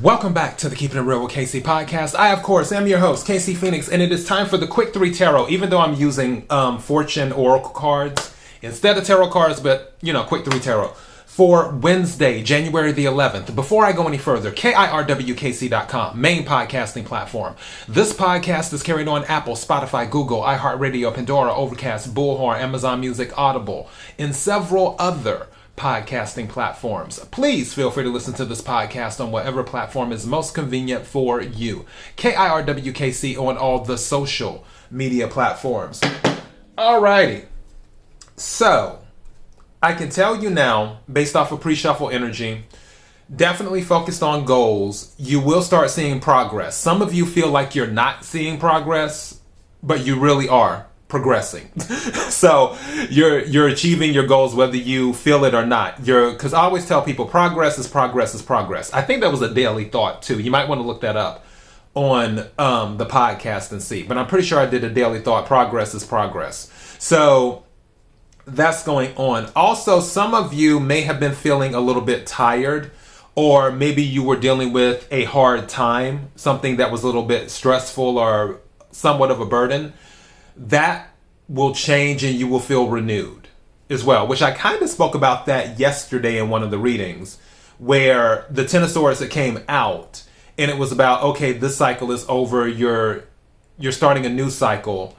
Welcome back to the Keeping It Real with KC podcast. I, of course, am your host, KC Phoenix, and it is time for the Quick 3 Tarot, even though I'm using Fortune Oracle cards instead of tarot cards, but, Quick 3 Tarot for Wednesday, January the 11th. Before I go any further, KIRWKC.com, main podcasting platform. This podcast is carried on Apple, Spotify, Google, iHeartRadio, Pandora, Overcast, Bullhorn, Amazon Music, Audible, and several other podcasting platforms. Please feel free to listen to this podcast on whatever platform is most convenient for you. KIRWKC on all the social media platforms. Alrighty. So, I can tell you now, based off of pre-shuffle energy, definitely focused on goals, you will start seeing progress. Some of you feel like you're not seeing progress, but you really are progressing. So you're achieving your goals whether you feel it or not. Because I always tell people progress is progress is progress. I think that was a daily thought too. You might want to look that up on the podcast and see. But I'm pretty sure I did a daily thought. Progress is progress. So that's going on. Also, some of you may have been feeling a little bit tired, or maybe you were dealing with a hard time, something that was a little bit stressful or somewhat of a burden. That will change and you will feel renewed as well, which I kind of spoke about that yesterday in one of the readings, where the Ten of Swords that came out, and it was about, okay, this cycle is over, you're starting a new cycle,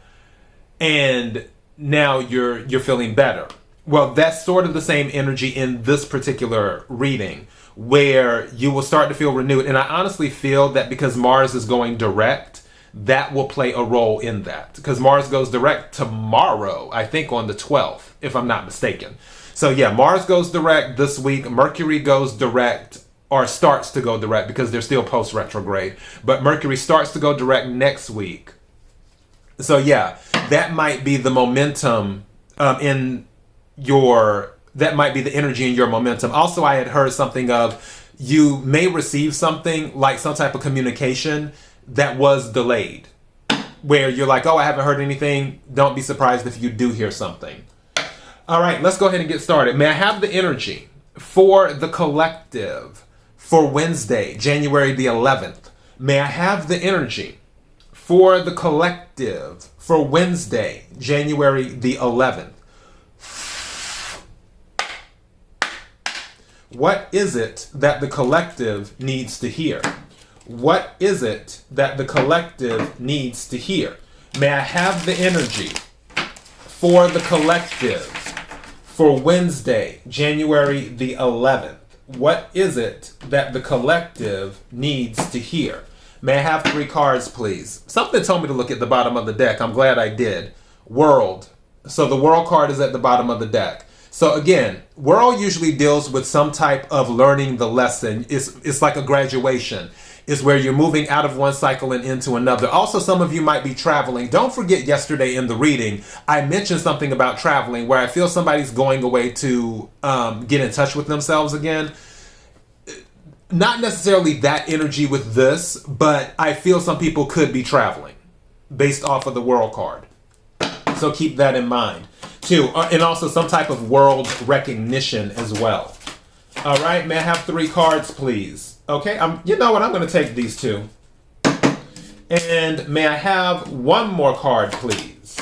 and now you're feeling better. Well, that's sort of the same energy in this particular reading, where you will start to feel renewed. And I honestly feel that because Mars is going direct, that will play a role in that, because Mars goes direct tomorrow, I think on the 12th, if I'm not mistaken. So yeah, Mars goes direct this week. Mercury goes direct, or starts to go direct, because they're still post-retrograde, but Mercury starts to go direct next week. So yeah, that might be the momentum that might be the energy in your momentum. Also, I had heard something of, you may receive something like some type of communication that was delayed, where you're like, oh, I haven't heard anything. Don't be surprised if you do hear something. All right, let's go ahead and get started. May I have the energy for the collective for Wednesday, January the 11th? May I have the energy for the collective for Wednesday, January the 11th? What is it that the collective needs to hear? What is it that the collective needs to hear? May I have the energy for the collective for Wednesday, January the 11th? What is it that the collective needs to hear? May I have 3 cards, please? Something told me to look at the bottom of the deck. I'm glad I did. World. So the World card is at the bottom of the deck. So again, World usually deals with some type of learning the lesson. It's like a graduation. Is where you're moving out of one cycle and into another. Also, some of you might be traveling. Don't forget, yesterday in the reading, I mentioned something about traveling, where I feel somebody's going away to get in touch with themselves again. Not necessarily that energy with this, but I feel some people could be traveling based off of the World card. So keep that in mind too. And also some type of world recognition as well. All right, may I have 3 cards, please? Okay, you know what? I'm going to take these 2. And may I have 1 more card, please?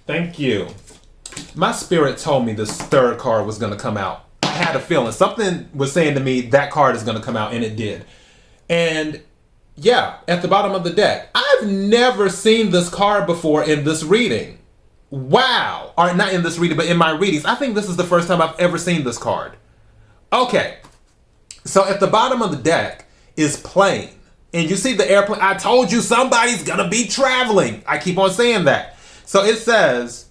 Thank you. My spirit told me this 3rd card was going to come out. I had a feeling. Something was saying to me that card is going to come out, and it did. And yeah, at the bottom of the deck. I've never seen this card before in this reading. Wow. Or not in this reading, but in my readings. I think this is the first time I've ever seen this card. Okay. So at the bottom of the deck is plane. And you see the airplane. I told you somebody's going to be traveling. I keep on saying that. So it says,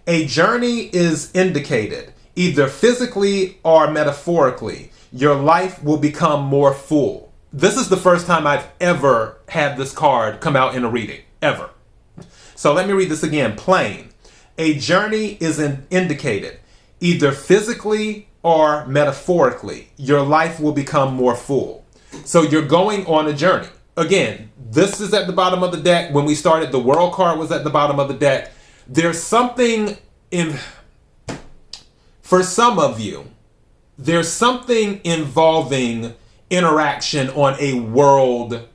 a journey is indicated, either physically or metaphorically. Your life will become more full. This is the first time I've ever had this card come out in a reading, ever. So let me read this again. Plane. A journey is indicated, either physically or metaphorically. Your life will become more full. So you're going on a journey. again, this is at the bottom of the deck. When we started, the World card was at the bottom of the deck. There's something for some of you, there's something involving interaction on a world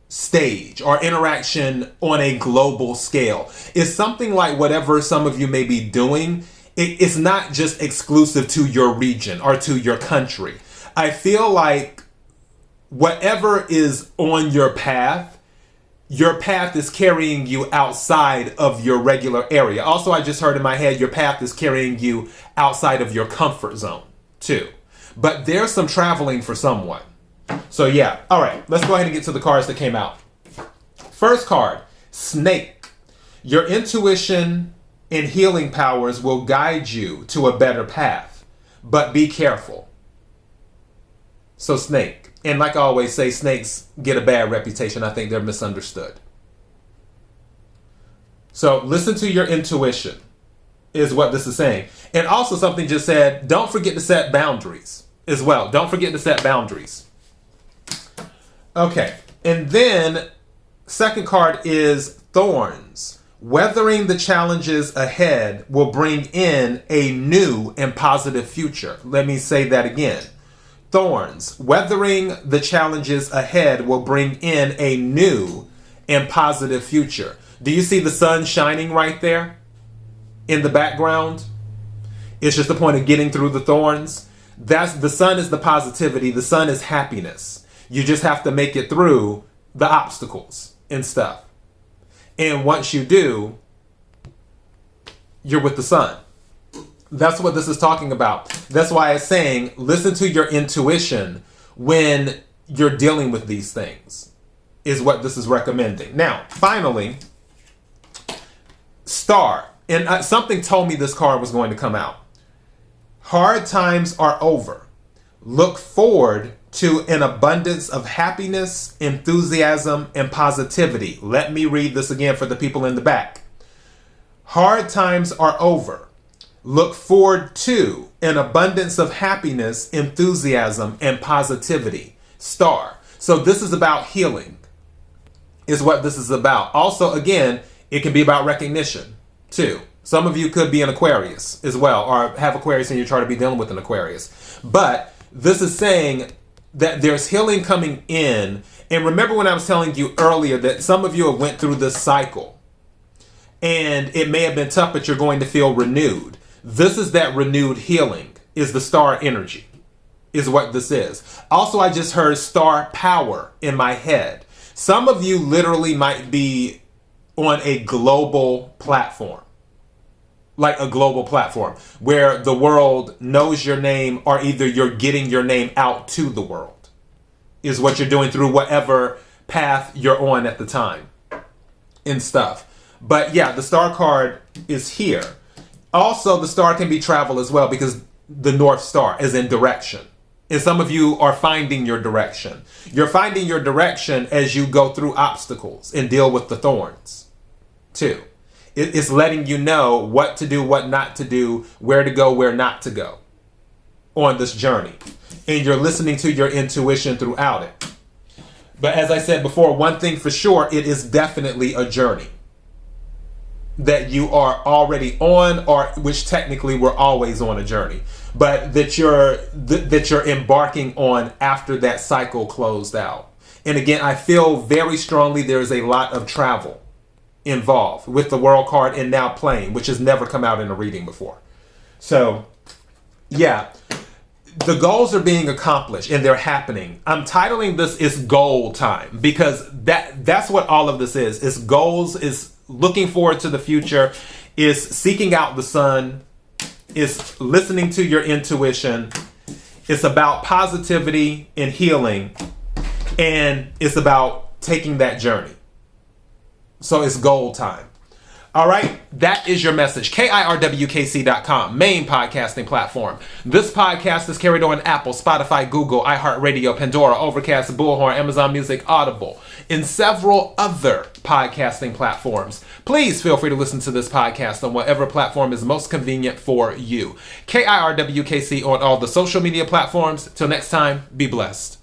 stage or interaction on a global scale. It's something like whatever some of you may be doing, it's not just exclusive to your region or to your country. I feel like whatever is on your path is carrying you outside of your regular area. Also, I just heard in my head, your path is carrying you outside of your comfort zone too. But there's some traveling for someone. So yeah, all right, let's go ahead and get to the cards that came out. First card, Snake. Your intuition and healing powers will guide you to a better path, but be careful. So Snake. And like I always say, snakes get a bad reputation. I think they're misunderstood. So listen to your intuition is what this is saying. And also something just said, don't forget to set boundaries as well. Don't forget to set boundaries. Okay. And then second card is Thorns. Weathering the challenges ahead will bring in a new and positive future. Let me say that again. Thorns. Weathering the challenges ahead will bring in a new and positive future. Do you see the sun shining right there in the background? It's just the point of getting through the thorns. The sun is the positivity. The sun is happiness. You just have to make it through the obstacles and stuff. And once you do, you're with the sun. That's what this is talking about. That's why it's saying, listen to your intuition when you're dealing with these things, is what this is recommending. Now, finally, Star. And something told me this card was going to come out. Hard times are over. Look forward to an abundance of happiness, enthusiasm, and positivity. Let me read this again for the people in the back. Hard times are over. Look forward to an abundance of happiness, enthusiasm, and positivity. Star. So this is about healing, is what this is about. Also, again, it can be about recognition, too. Some of you could be an Aquarius as well, or have Aquarius in your chart to be dealing with an Aquarius. But this is saying that there's healing coming in. And remember when I was telling you earlier that some of you have went through this cycle, and it may have been tough, but you're going to feel renewed. This is that renewed healing, is the star energy, is what this is. Also, I just heard star power in my head. Some of you literally might be on a global platform, like a global platform where the world knows your name, or either you're getting your name out to the world, is what you're doing through whatever path you're on at the time and stuff. But yeah, the star card is here. Also, the star can be travel as well, because the North Star is in direction. And some of you are finding your direction. You're finding your direction as you go through obstacles and deal with the thorns, too. It's letting you know what to do, what not to do, where to go, where not to go on this journey. And you're listening to your intuition throughout it. But as I said before, one thing for sure, it is definitely a journey that you are already on, or which technically we're always on a journey, but that you're embarking on after that cycle closed out. And again, I feel very strongly there is a lot of travel involved with the World card and now playing, which has never come out in a reading before. So yeah, the goals are being accomplished and they're happening. I'm titling this "It's Goal Time" because that's what all of this is. It's goals, is looking forward to the future, is seeking out the sun, is listening to your intuition. It's about positivity and healing, and it's about taking that journey. So it's goal time. All right, that is your message. KIRWKC.com, main podcasting platform. This podcast is carried on Apple, Spotify, Google, iHeartRadio, Pandora, Overcast, Bullhorn, Amazon Music, Audible, and several other podcasting platforms. Please feel free to listen to this podcast on whatever platform is most convenient for you. KIRWKC on all the social media platforms. Till next time, be blessed.